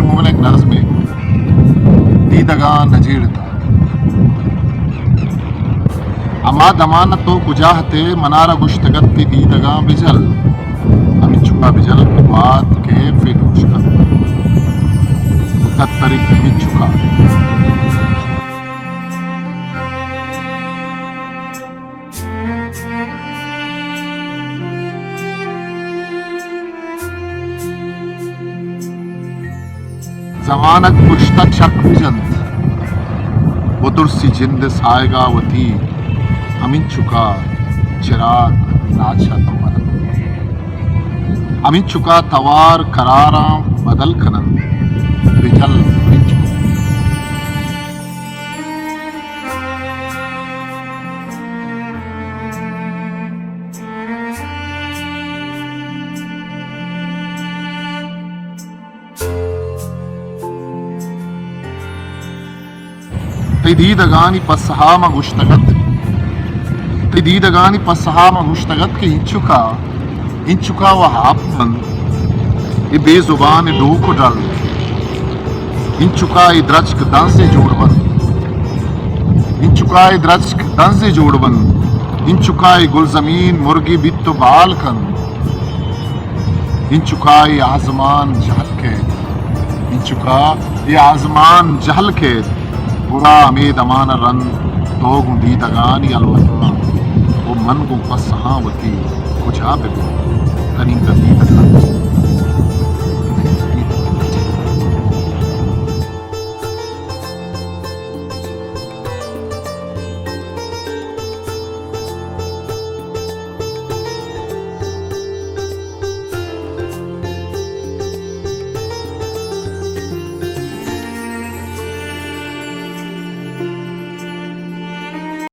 मुमलक नज़्म दीदगा नजीरता अमा दमानत तो कुजाहते मनारा गुश्तगत की दीदगा बिजल अमी चुका बिजल बात के फिर मुश्किल तत्तरिक अमी चुका जमानत पुश्तक शक बिजंत वो दुर्सी जिंद सायगा वती अमीन चुका चिराग नाचा तमर अमीन चुका तवार करारा बदल खनन बिजल Tididagani passahama gushtagat ke inchuka wa hapman e bezuban e duko dal inchuka e drajk danse jodban inchuka e gulzamin murgi bitto balkan inchuka e azman jahal ke बुरा अमीद अमान रन तो गुंदी दगानी अलवतना वो मन को पसहावती कुछ आप कनी गंदी